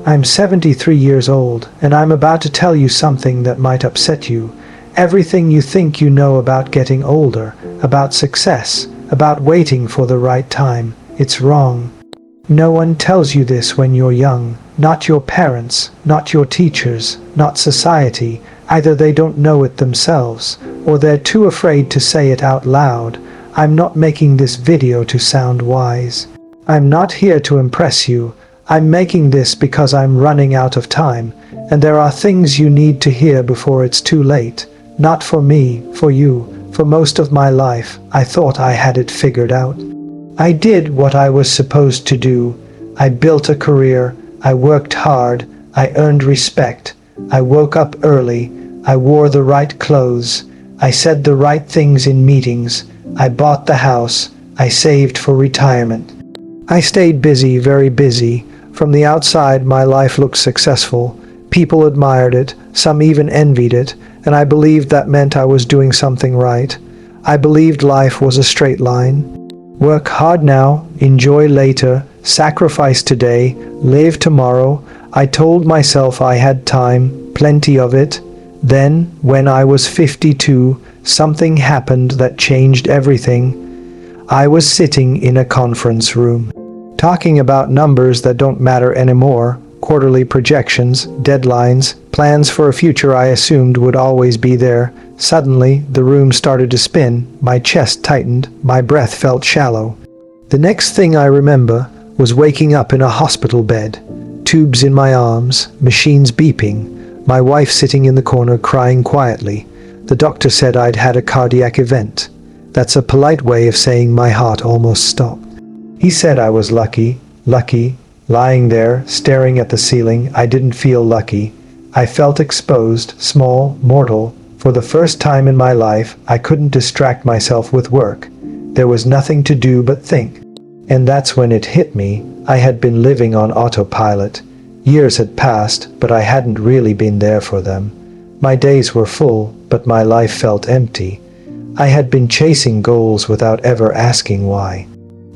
I'm 73 years old, and I'm about to tell you something that might upset you. Everything you think you know about getting older, about success, about waiting for the right time, it's wrong. No one tells you this when you're young. Not your parents, not your teachers, not society. Either they don't know it themselves, or they're too afraid to say it out loud. I'm not making this video to sound wise. I'm not here to impress you. I'm making this because I'm running out of time, and there are things you need to hear before it's too late. Not for me, for you. For most of my life, I thought I had it figured out. I did what I was supposed to do. I built a career. I worked hard. I earned respect. I woke up early. I wore the right clothes. I said the right things in meetings. I bought the house. I saved for retirement. I stayed busy, very busy. From the outside, my life looked successful. People admired it, some even envied it, and I believed that meant I was doing something right. I believed life was a straight line. Work hard now, enjoy later, sacrifice today, live tomorrow. I told myself I had time, plenty of it. Then, when I was 52, something happened that changed everything. I was sitting in a conference room, talking about numbers that don't matter anymore, quarterly projections, deadlines, plans for a future I assumed would always be there. Suddenly, the room started to spin, my chest tightened, my breath felt shallow. The next thing I remember was waking up in a hospital bed, tubes in my arms, machines beeping, my wife sitting in the corner crying quietly. The doctor said I'd had a cardiac event. That's a polite way of saying my heart almost stopped. He said I was lucky. Lying there, staring at the ceiling, I didn't feel lucky. I felt exposed, small, mortal. For the first time in my life, I couldn't distract myself with work. There was nothing to do but think. And that's when it hit me. I had been living on autopilot. Years had passed, but I hadn't really been there for them. My days were full, but my life felt empty. I had been chasing goals without ever asking why.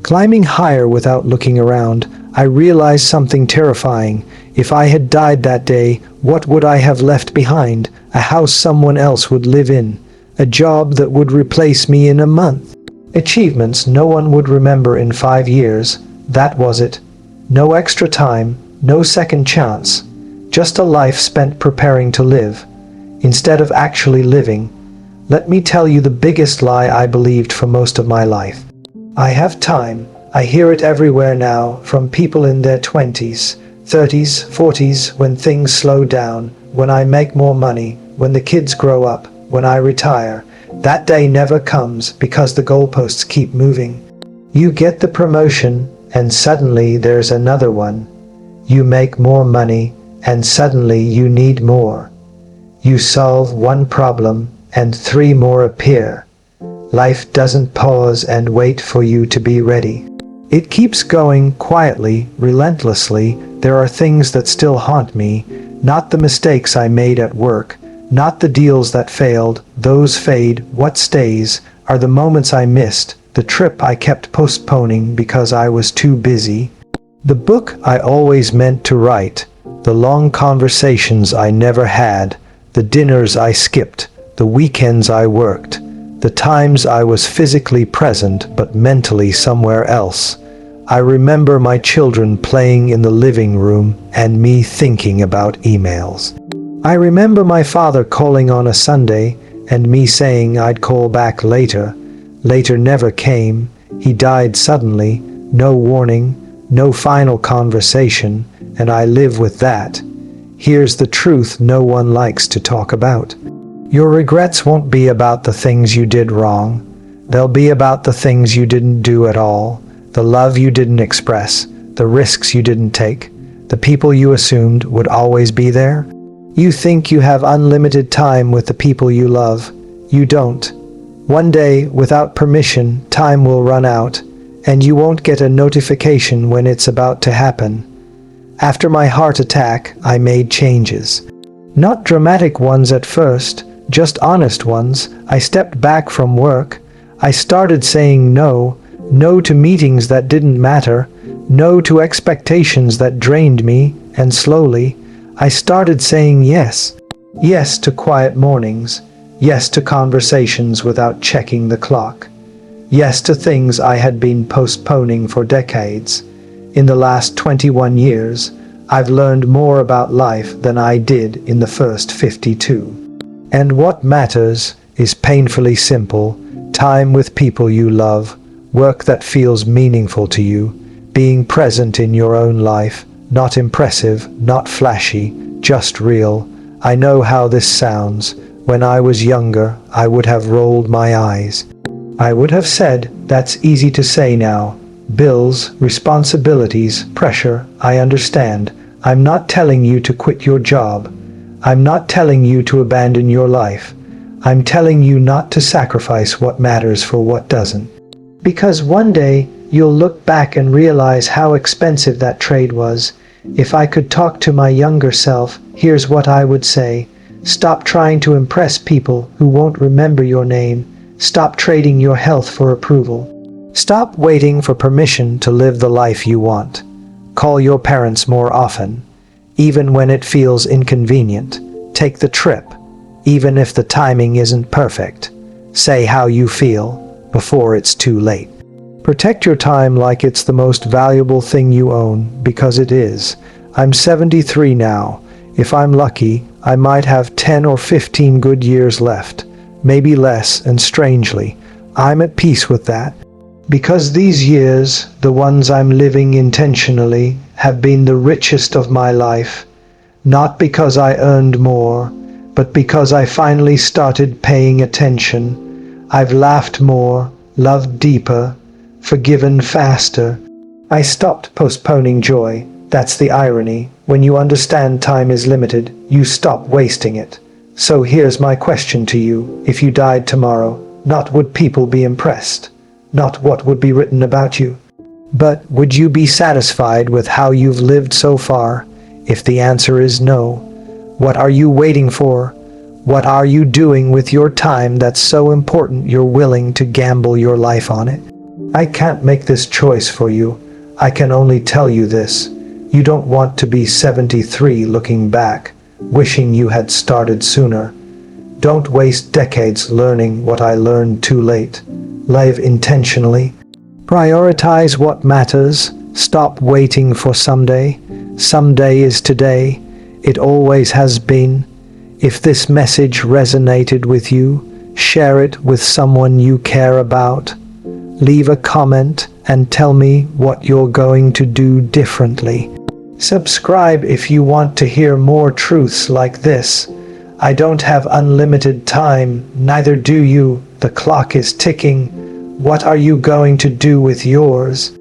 Climbing higher without looking around, I realized something terrifying. If I had died that day, what would I have left behind? A house someone else would live in. A job that would replace me in a month. Achievements no one would remember in 5 years. That was it. No extra time, no second chance. Just a life spent preparing to live, instead of actually living. Let me tell you the biggest lie I believed for most of my life. I have time. I hear it everywhere now, from people in their 20s, 30s, 40s, when things slow down, when I make more money, when the kids grow up, when I retire. That day never comes because the goalposts keep moving. You get the promotion, and suddenly there's another one. You make more money, and suddenly you need more. You solve one problem, and 3 more appear. Life doesn't pause and wait for you to be ready. It keeps going quietly, relentlessly. There are things that still haunt me, not the mistakes I made at work, not the deals that failed. Those fade. What stays are the moments I missed, the trip I kept postponing because I was too busy, the book I always meant to write, the long conversations I never had, the dinners I skipped, the weekends I worked, the times I was physically present but mentally somewhere else. I remember my children playing in the living room and me thinking about emails. I remember my father calling on a Sunday and me saying I'd call back later. Later never came. He died suddenly, no warning, no final conversation, and I live with that. Here's the truth no one likes to talk about. Your regrets won't be about the things you did wrong. They'll be about the things you didn't do at all, the love you didn't express, the risks you didn't take, the people you assumed would always be there. You think you have unlimited time with the people you love. You don't. One day, without permission, time will run out, and you won't get a notification when it's about to happen. After my heart attack, I made changes. Not dramatic ones at first, just honest ones. I stepped back from work. I started saying no. No to meetings that didn't matter. No to expectations that drained me. and slowly, I started saying yes. Yes to quiet mornings. Yes to conversations without checking the clock. Yes to things I had been postponing for decades. In the last 21 years, I've learned more about life than I did in the first 52. And what matters is painfully simple: time with people you love, work that feels meaningful to you, being present in your own life, not impressive, not flashy, just real. I know how this sounds. When I was younger, I would have rolled my eyes. I would have said, "That's easy to say now. Bills, responsibilities, pressure, I understand. I'm not telling you to quit your job. I'm not telling you to abandon your life. I'm telling you not to sacrifice what matters for what doesn't." Because one day, you'll look back and realize how expensive that trade was. If I could talk to my younger self, here's what I would say. Stop trying to impress people who won't remember your name. Stop trading your health for approval. Stop waiting for permission to live the life you want. Call your parents more often, even when it feels inconvenient. Take the trip, even if the timing isn't perfect. Say how you feel before it's too late. Protect your time like it's the most valuable thing you own, because it is. I'm 73 now. If I'm lucky, I might have 10 or 15 good years left, maybe less, and strangely, I'm at peace with that. Because these years, the ones I'm living intentionally, have been the richest of my life. Not because I earned more, but because I finally started paying attention. I've laughed more, loved deeper, forgiven faster. I stopped postponing joy. That's the irony. When you understand time is limited, you stop wasting it. So here's my question to you. If you died tomorrow, not would people be impressed, not what would be written about you, but would you be satisfied with how you've lived so far? If the answer is no, what are you waiting for? What are you doing with your time that's so important you're willing to gamble your life on it? I can't make this choice for you. I can only tell you this. You don't want to be 73 looking back, wishing you had started sooner. Don't waste decades learning what I learned too late. Live intentionally. Prioritize what matters. Stop waiting for someday. Someday is today. It always has been. If this message resonated with you, share it with someone you care about. Leave a comment and tell me what you're going to do differently. Subscribe if you want to hear more truths like this. I don't have unlimited time, neither do you. The clock is ticking. What are you going to do with yours?